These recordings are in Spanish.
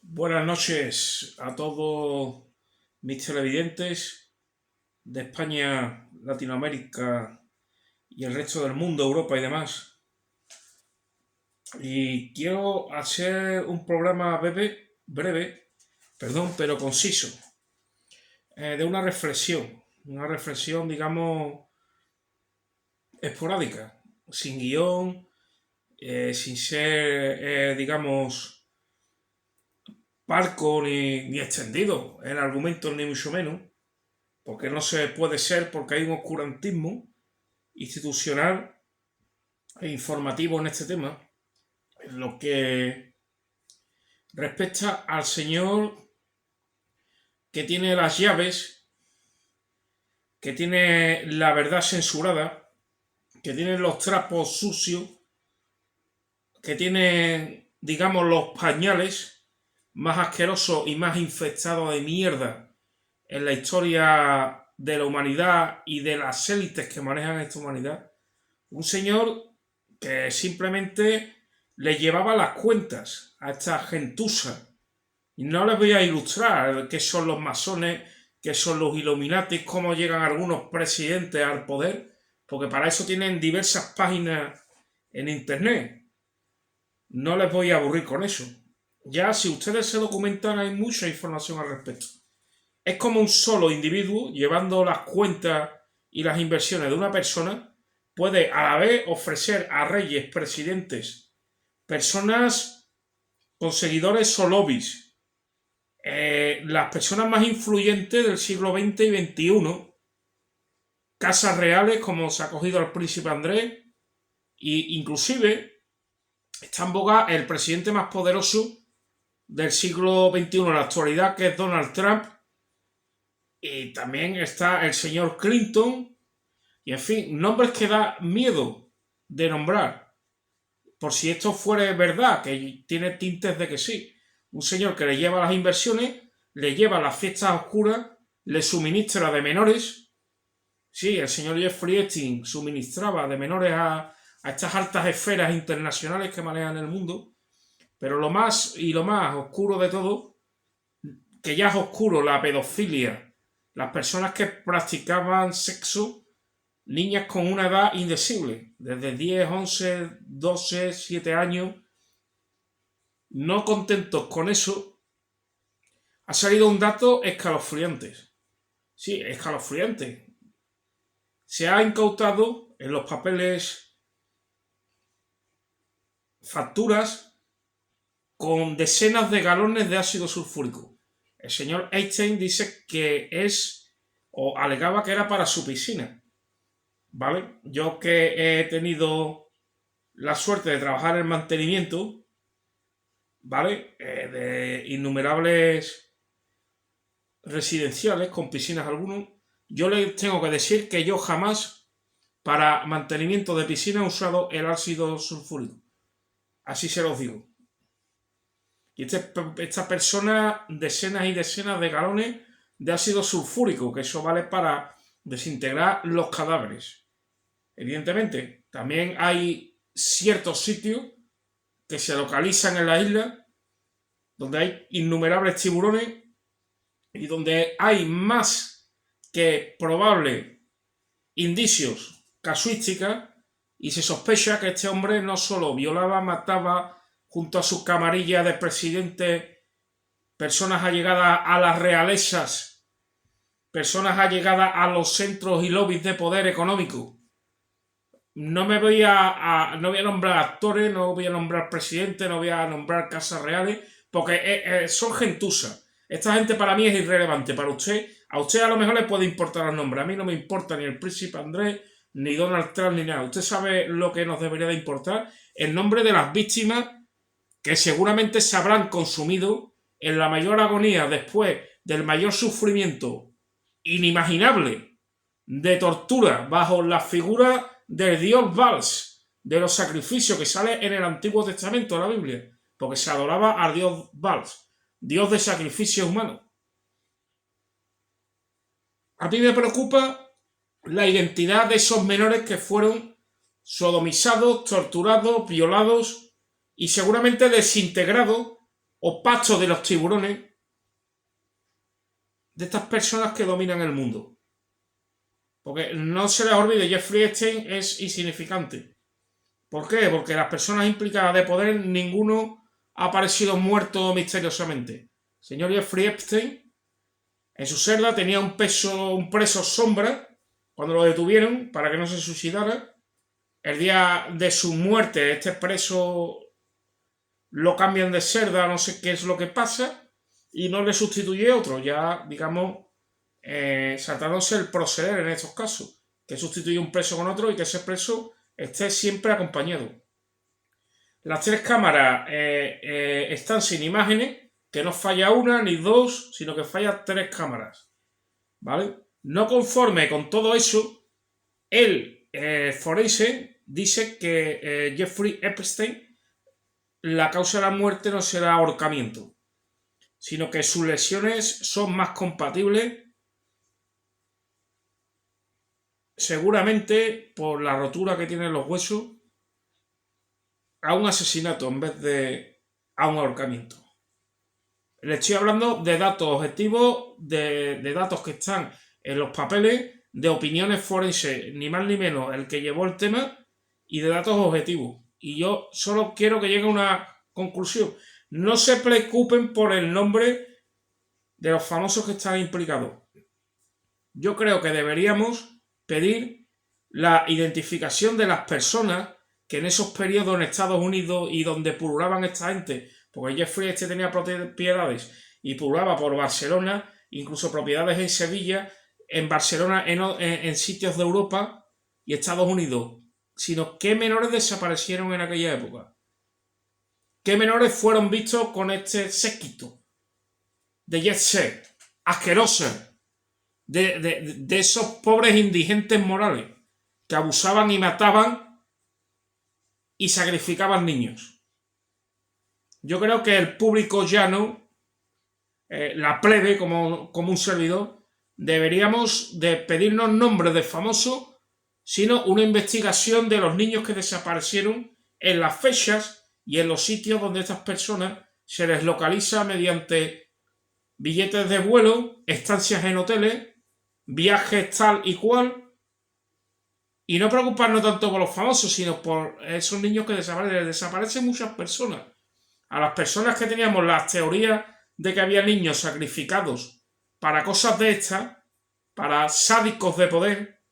Buenas noches a todos mis televidentes de España, Latinoamérica y el resto del mundo, Europa y demás. Y quiero hacer un programa breve, perdón, pero conciso, de una reflexión, digamos, esporádica, sin guión, sin ser, digamos, parco ni extendido en argumentos, ni mucho menos, porque no se puede ser, porque hay un oscurantismo institucional e informativo en este tema, en lo que respecta al señor que tiene las llaves, que tiene la verdad censurada, que tiene los trapos sucios, que tiene, digamos, los pañales más asquerosos y más infectados de mierda en la historia de la humanidad y de las élites que manejan esta humanidad. Un señor que simplemente le llevaba las cuentas a esta gentuza. Y no les voy a ilustrar qué son los masones, qué son los Illuminati, cómo llegan algunos presidentes al poder, porque para eso tienen diversas páginas en internet. No les voy a aburrir con eso. Ya si ustedes se documentan hay mucha información al respecto. Es como un solo individuo llevando las cuentas y las inversiones de una persona puede a la vez ofrecer a reyes, presidentes, personas con seguidores o lobbies, las personas más influyentes del siglo XX y XXI, casas reales como se ha cogido al príncipe Andrés, e inclusive está en boga el presidente más poderoso del siglo XXI en la actualidad, que es Donald Trump, y también está el señor Clinton, y en fin, nombres que da miedo de nombrar, por si esto fuera verdad, que tiene tintes de que sí. Un señor que le lleva las inversiones, le lleva las fiestas oscuras, le suministra de menores. Sí, el señor Jeffrey Epstein suministraba de menores a estas altas esferas internacionales que manejan el mundo. Pero lo más oscuro de todo, que ya es oscuro, la pedofilia, las personas que practicaban sexo, niñas con una edad indecible, desde 10, 11, 12, 7 años, no contentos con eso, ha salido un dato escalofriante. Sí, escalofriante. Se ha incautado en los papeles facturas con decenas de galones de ácido sulfúrico. El señor Einstein dice que es, o alegaba que era para su piscina. ¿Vale? Yo que he tenido la suerte de trabajar en mantenimiento, ¿vale? De innumerables residenciales, con piscinas algunos, yo les tengo que decir que yo jamás para mantenimiento de piscina he usado el ácido sulfúrico. Así se los digo. Y esta persona, decenas y decenas de galones de ácido sulfúrico, que eso vale para desintegrar los cadáveres. Evidentemente, también hay ciertos sitios que se localizan en la isla donde hay innumerables tiburones y donde hay más que probables indicios, casuísticas, y se sospecha que este hombre no solo violaba, mataba junto a sus camarillas de presidente personas allegadas a las realezas, personas allegadas a los centros y lobbies de poder económico. No voy a nombrar actores, no voy a nombrar presidentes, no voy a nombrar casas reales, porque son gentusas. Esta gente para mí es irrelevante. Para usted, a usted a lo mejor le puede importar los nombres. A mí no me importa ni el príncipe Andrés, ni Donald Trump, ni nada. Usted sabe lo que nos debería de importar. El nombre de las víctimas que seguramente se habrán consumido en la mayor agonía después del mayor sufrimiento inimaginable de tortura bajo la figura del dios Vals, de los sacrificios que sale en el Antiguo Testamento de la Biblia, porque se adoraba al dios Vals, dios de sacrificios humanos. A mí me preocupa la identidad de esos menores que fueron sodomizados, torturados, violados y seguramente desintegrados o pactos de los tiburones de estas personas que dominan el mundo. Porque no se les olvide, Jeffrey Epstein es insignificante. ¿Por qué? Porque las personas implicadas de poder, ninguno ha aparecido muerto misteriosamente. El señor Jeffrey Epstein, en su celda, tenía un preso sombra, cuando lo detuvieron, para que no se suicidara. El día de su muerte, este preso lo cambian de celda, no sé qué es lo que pasa, y no le sustituye otro. Ya, digamos, saltándose el proceder en estos casos, que sustituye un preso con otro y que ese preso esté siempre acompañado. Las tres cámaras están sin imágenes, que no falla una ni dos, sino que falla tres cámaras. ¿Vale? No conforme con todo eso, el forense dice que Jeffrey Epstein, la causa de la muerte no será ahorcamiento, sino que sus lesiones son más compatibles, seguramente por la rotura que tienen los huesos, a un asesinato en vez de a un ahorcamiento. Le estoy hablando de datos objetivos, de datos que están en los papeles, de opiniones forenses, ni más ni menos el que llevó el tema, y de datos objetivos. Y yo solo quiero que llegue a una conclusión. No se preocupen por el nombre de los famosos que están implicados. Yo creo que deberíamos pedir la identificación de las personas que en esos periodos en Estados Unidos y donde pululaban esta gente, porque Jeffrey tenía propiedades y pululaba por Barcelona, incluso propiedades en Sevilla, en Barcelona, en sitios de Europa y Estados Unidos, sino qué menores desaparecieron en aquella época. ¿Qué menores fueron vistos con este séquito de jet set, asquerosos, de esos pobres indigentes morales que abusaban y mataban y sacrificaban niños? Yo creo que el público llano, la plebe como un servidor, deberíamos de pedirnos nombres de famosos, sino una investigación de los niños que desaparecieron en las fechas y en los sitios donde estas personas se les localiza mediante billetes de vuelo, estancias en hoteles, viajes tal y cual, y no preocuparnos tanto por los famosos, sino por esos niños que desaparecen. Desaparecen muchas personas. A las personas que teníamos las teorías de que había niños sacrificados para cosas de estas, para sádicos de poder,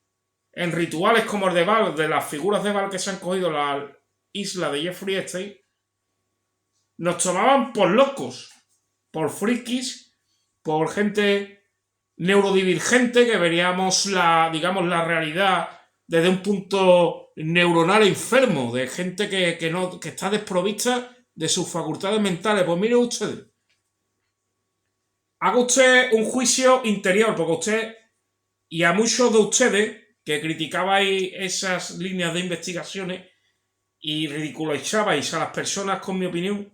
en rituales como el de Val, de las figuras de Val que se han cogido la isla de Jeffrey Epstein, nos tomaban por locos, por frikis, por gente neurodivergente que veríamos la realidad desde un punto neuronal enfermo, de gente que está desprovista de sus facultades mentales. Pues mire usted, haga usted un juicio interior, porque usted y a muchos de ustedes que criticabais esas líneas de investigaciones y ridiculizabais a las personas con mi opinión,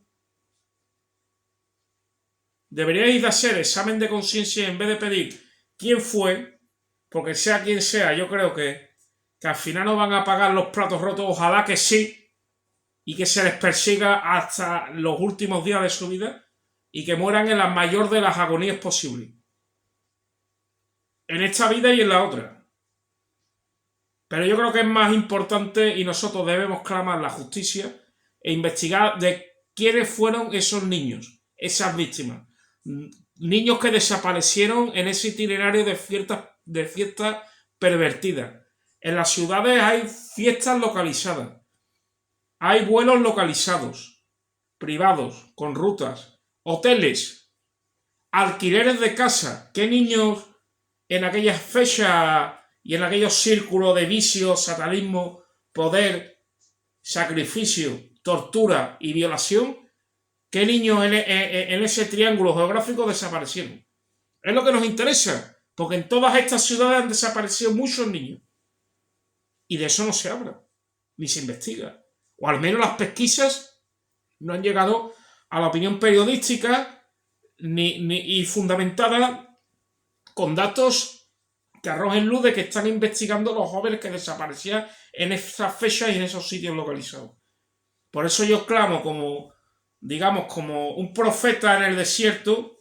deberíais de hacer examen de conciencia en vez de pedir quién fue, porque sea quien sea, yo creo que al final no van a pagar los platos rotos, ojalá que sí, y que se les persiga hasta los últimos días de su vida y que mueran en la mayor de las agonías posibles, en esta vida y en la otra. Pero yo creo que es más importante y nosotros debemos clamar la justicia e investigar de quiénes fueron esos niños, esas víctimas. Niños que desaparecieron en ese itinerario de fiestas pervertidas. En las ciudades hay fiestas localizadas, hay vuelos localizados, privados, con rutas, hoteles, alquileres de casa. ¿Qué niños en aquellas fechas y en aquellos círculos de vicio, satanismo, poder, sacrificio, tortura y violación? ¿Qué niños en ese triángulo geográfico desaparecieron? Es lo que nos interesa, porque en todas estas ciudades han desaparecido muchos niños. Y de eso no se habla, ni se investiga. O al menos las pesquisas no han llegado a la opinión periodística y fundamentada con datos que arrojen luz de que están investigando los jóvenes que desaparecían en esas fechas y en esos sitios localizados. Por eso yo clamo como digamos, como un profeta en el desierto,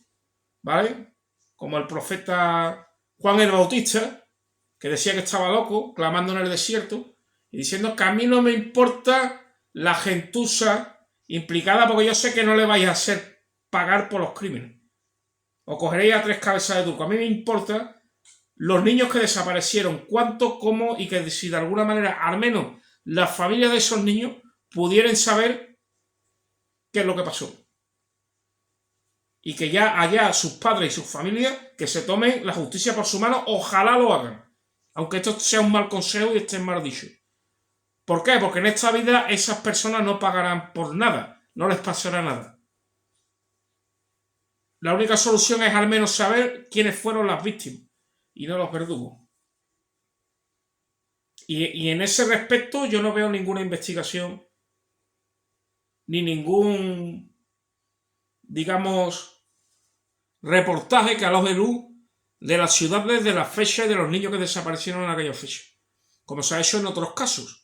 ¿vale? Como el profeta Juan el Bautista, que decía que estaba loco, clamando en el desierto, y diciendo que a mí no me importa la gentuza implicada porque yo sé que no le vais a hacer pagar por los crímenes. O cogeréis a 3 cabezas de turco. A mí me importa los niños que desaparecieron, cuánto, cómo, y que si de alguna manera, al menos las familias de esos niños pudieran saber qué es lo que pasó. Y que ya allá sus padres y sus familias que se tomen la justicia por su mano, ojalá lo hagan. Aunque esto sea un mal consejo y esté mal dicho. ¿Por qué? Porque en esta vida esas personas no pagarán por nada, no les pasará nada. La única solución es al menos saber quiénes fueron las víctimas y no los verdugos. Y en ese respecto yo no veo ninguna investigación ni ningún, digamos, reportaje que aloje luz de las ciudades, de las fechas y de los niños que desaparecieron en aquella fecha, como se ha hecho en otros casos.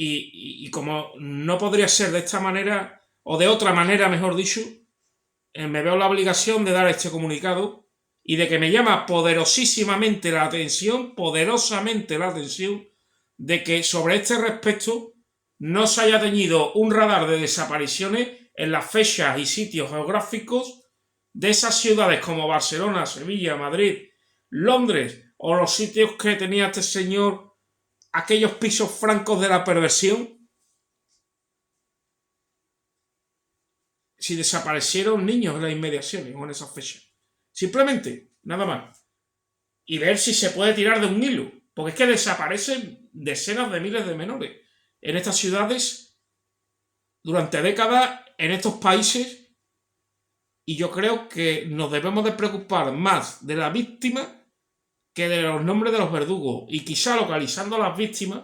Y como no podría ser de esta manera, o de otra manera, mejor dicho, me veo la obligación de dar este comunicado y de que me llama poderosamente la atención, de que sobre este respecto no se haya tenido un radar de desapariciones en las fechas y sitios geográficos de esas ciudades como Barcelona, Sevilla, Madrid, Londres o los sitios que tenía este señor, aquellos pisos francos de la perversión. Si desaparecieron niños en las inmediaciones o en esas fechas. Simplemente, nada más. Y ver si se puede tirar de un hilo. Porque es que desaparecen decenas de miles de menores en estas ciudades durante décadas, en estos países. Y yo creo que nos debemos de preocupar más de la víctima que de los nombres de los verdugos. Y quizá localizando a las víctimas,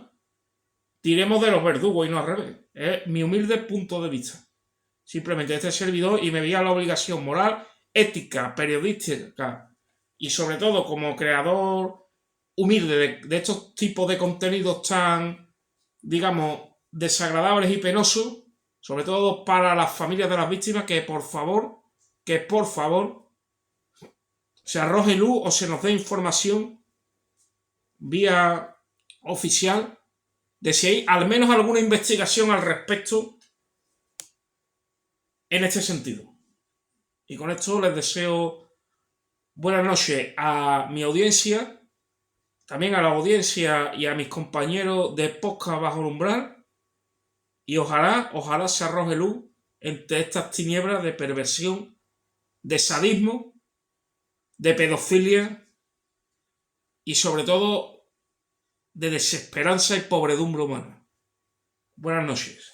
tiremos de los verdugos y no al revés. Es mi humilde punto de vista. Simplemente este servidor y me veía la obligación moral, ética, periodística y sobre todo como creador humilde de estos tipos de contenidos tan, digamos, desagradables y penosos, sobre todo para las familias de las víctimas, que por favor se arroje luz o se nos dé información vía oficial de si hay al menos alguna investigación al respecto en este sentido. Y con esto les deseo buenas noches a mi audiencia, también a la audiencia y a mis compañeros de podcast Bajo el Umbral, y ojalá se arroje luz entre estas tinieblas de perversión, de sadismo, de pedofilia y sobre todo de desesperanza y pobredumbre humana. Buenas noches.